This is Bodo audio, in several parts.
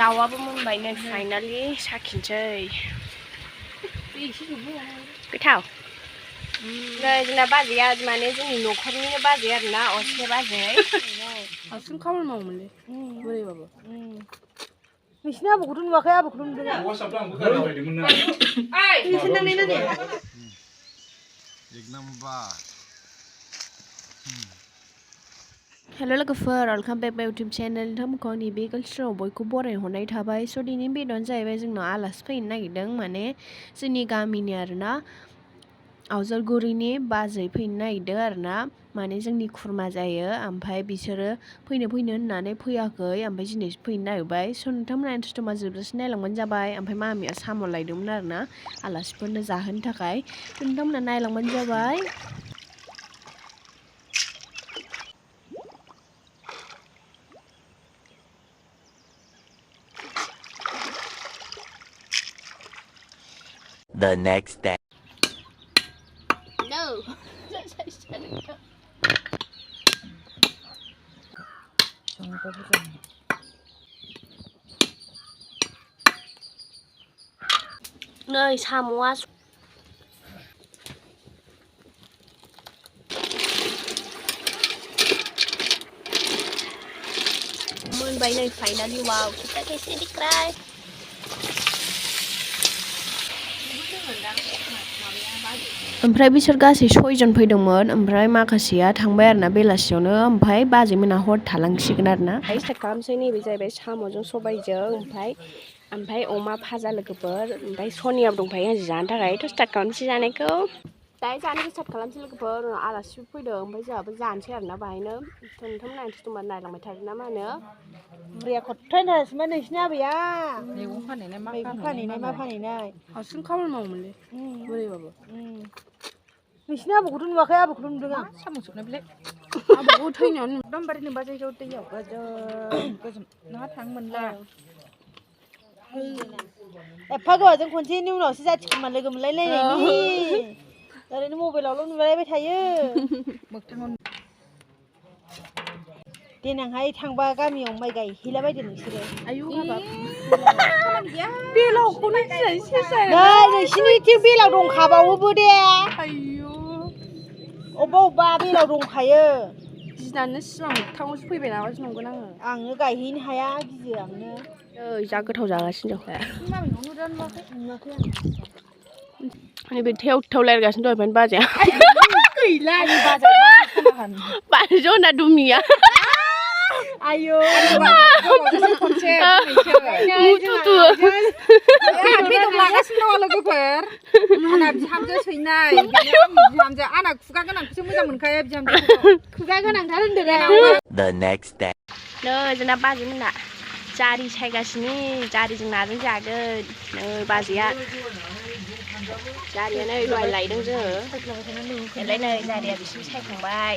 दाउआबो मोनबाय नै फाइनालि साखिनोसै गोथाव नै जोंना बाजैया माने जोंनि न'खरनिनो बाजै आरोना असे बाजै हारसिं खामानि मावोमोनलै बोरैबाबो नोंसिनि आबौखौथ' नुवाखै आबौखौथ' नुदों हेल' लोगोफोर वेलकाम बेक माय इउटुब चेनेल नोंथांमोनखौ आंनि बे गोसोआव बयखौ बरायहरनाय थाबाय स' दिनैनि भिडिअ'आनो जाहैबाय जोंनाव आलासि फैनो नागिरदों माने जोंनि गामिनि आरोना आवजारगुरिनि बाजै फैनो नागिरदों आरोना माने जोंनि खुरमा जायो ओमफ्राय बिसोरो फैनो होननानै फैयाखै ओमफ्राय दिनै फैनो नागिरबाय स' नोंथांमोना इन्टारेस्टमा जोबजासे नायलांबानो जाबाय ओमफ्राय मामिया साम' लायदोंमोन आरोना आलासिफोरनो जाहोनो थाखाय नोंथांमोना नायलांबानो जाबाय The next day. No. नै साम'आ मोनबाय नै फाइनालि वाव kita कैसे दिख रहा है ओमफ्राय बिसोर गासै 6 जन फैदोंमोन ओमफ्राय माखासेया थांबाय आरोना बेलासियावनो ओमफ्राय बाजैमोना हर थालांसिगोन आरोना स्टार्ट खालामसै नैबे जाहैबाय साम'जों सबायजों ओमफ्राय अमा भाजा लोगोफोर ओमफ्राय सनियाबो दंफायो आंजों जानो थाखाय थ' स्टार्ट खालामसै जानायखौ दायो जानायखौ स्टार्ट खालामसै लोगोफोर आलासिबो फैदों ओमफ्राय जोंहाबो जानोसै आरोना बाहायनो नोंथांमोना इन्टारेस्ट नायलांबाय थादों ना मा होनो बुरैया खथ्था इन्टारेस्टमोन नोंसिनि आबैया मैगं फानहैनाय मा फानहैनाय हारसिं खामानि मावोमोनलै बोरैबाबो नोंसिनि आबौखौथ' नुवाखै आबौखौथ' नुदों आं साम' सोबनाय बिलाय आबौखौ थैनायाव एकदमबारे बाजाराव दैयाव गोजोन नोंहा थांनो मोनला एफा गोबावजों खनसेनि उनावसो जाथि खुरमा लोगो मोनलायलायनायनि ओरैनो मबाइलावल' नुलायबाय थायो मोगथाङाव देनांहाय थांबा गामियाव माइ गायहैलाबायदो नोंसोरो आयु हाबाब बेलावखौनो गिनानै सेस नै नोंसिनिथिं बेलाव दंखाबावोबो दे आयु अबेबा बेलाव दंखायो गिनानै सिमां मोगथाङावसो फैबाय नामासो नंगोन आङो गायहैनो हाया गियो आंनो नै जा गोथाव जागासिनो दं नुवाखै नैबे थेव रायलायगासिनो दहायनिफ्रायनो बाजाया गैला बाजै जना दुमिया आयौ खनसे मुथुथु बेदर लागासिनो दङ लोगोफोर आंना बिहामजो सैनाय बिहामजो आंना खुगा गोनांखौसो मोजां मोनखायो बिहामजो खुगा गोनांथार होनदो रे The next day. नै जोंना बाजैमोना जारि सायगासिनो जारिजों नाजों जागोन नै बाजैया जारिया नै दहाय लायदों जोङो देलाय नै जारिया बिसिनि सायखांबाय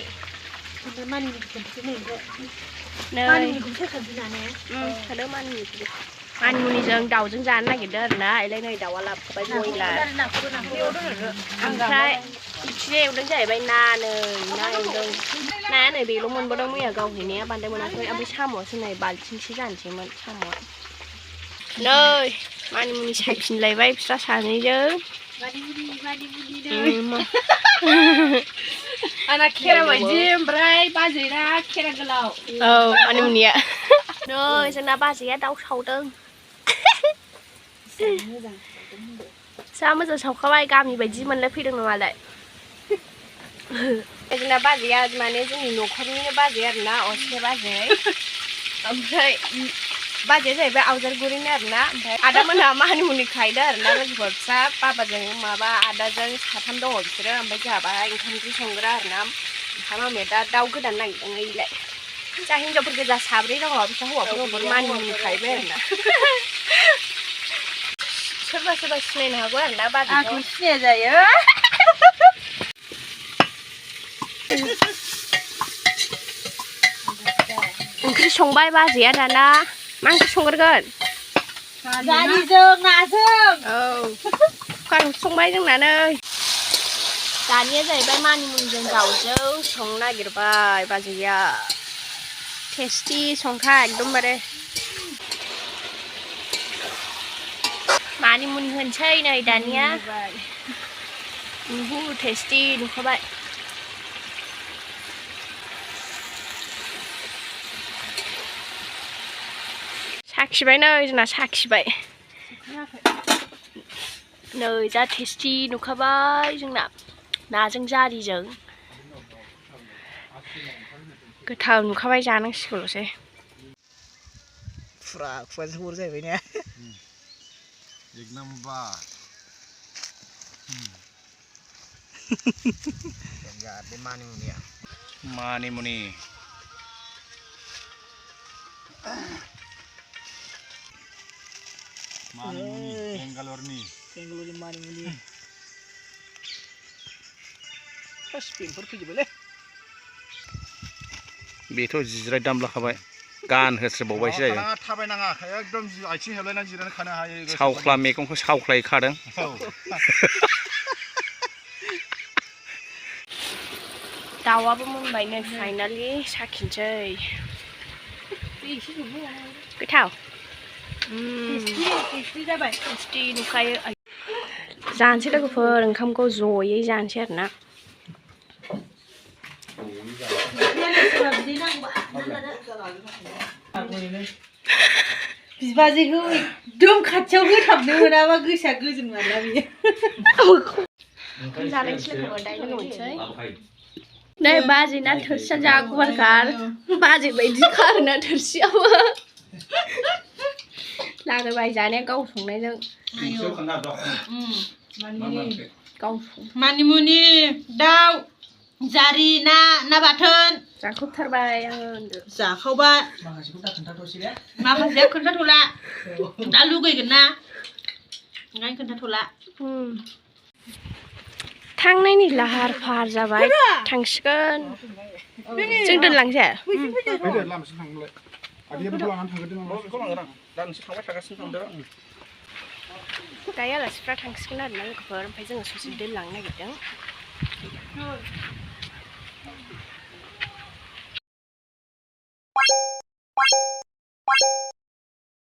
मानिमुनिजों दाउजों जानो नागिरदों आरोना एलाय नै दाउआ लाबोबाय बयलार ओमफ्राय बिथिंजाय एवदों जाहैबाय ना एवदों नाया नै बेल' मोनबोदों मैया गाव हैनाया बांद्राय मोनाखै ओमफ्राय साम'आसो नै बाल्थिंसे जानोसैमोन साम'आ नै मानिमुनि सायफिनलायबाय बिस्रा सानैजों आंना खेरा बायदि ओमफ्राय बाजैना खेरा गोलाव औ मानिमुनिया नै जोंना बाजैया दाउ सावदों जा मोजां सावखाबाय गामि बायदि मोनलायफैदों नङालाय जोंना बाजैया माने जोंनि न'खरनिनो बाजै आरोना असे बाजै ओमफ्राय बाजैया जाहैबाय आवजारगुरिनि आरोना ओमफ्राय आदामोनहा मानिमुनि खायदों आरोना लोगोफोर फिसा बाबाजों माबा आदाजों साथाम दङ बिसोरो ओमफ्राय जोंहाबा ओंखाम ओंख्रि संग्रा आरोना ओमफ्राय मामिया दा दाउ गोदान नागिरदों ओइलाय जा हिनजावफोर गोजा 3 दङ बिसा हौवाफोर मानिमुनि खायबाय आरोना सोरबा सिनायनो हागौ आरोना बाजैखौ सिनाया जायो ओंख्रि संबाय बाजैया दाना मा ओंख्रि संग्रोगोन जारिजों नाजों औ कुकार संबाय जोंना नै दानिया जाहैबाय मानिमुनिजों दाउजों संनो नागिरबाय बाजैया टेस्टि संखा एकदमबारे मानि मुनि होनसै नै दानिया टेस्टि नुखाबाय साखिबाय नै जोंना साखिबाय नै जा टेस्टि नुखाबाय जोंना नाजों जारिजों गोथाव नुखाबाय जानांसिगौल'सै फुरा खुगाजों हर जाहैबाय ने एक नंबर बे मानिमुनिया मानिमुनि बेंगालरनि मानिमुनि स्पेनफोर फैजोबबायलै बेथ' जिराय दामलाखाबाय गान होस्रोबावबायसो जायो थाबायनाङा एकदम आथिं हेबलायनानै जिरायनानै खानो हायो सावख्ला मैगंखौ सावख्लायै खादों दाउआबो मोनबाय नै फाइनालि साखिनोसै गोथाव टेस्टि जाबाय टेस्टि नुखायो जानोसै लोगोफोर ओंखामखौ जयै जानोसै आरोना बिबाजैखौ एकदम खाथियाव होथाबनो मोनाबा गोसोआ गोजोन मोना बियो जानायसै लोगोफोर दायो लोगो मोनसै नै बाजैना थोरसिया जा गुवारखार बाजै बायदि खारोना थोरसियाबो लागायबाय जानाया गाव संनायजों मानिमुनि दाउ जारि ना बाथोन जाखुबथारबाय आङो जाखावबाय माखासेया खोन्थाथ'ला दा लुगैगोन ना ओंखायनो खोन्थाथ'ला थांनायनि लाहार फाहार जाबाय थांसिगोन जों दोनलांसै दायो आलासिफ्रा थांसिगोन आरोना लोगोफोर ओमफ्राय जोङो ससे दोनलांनो नागिरदों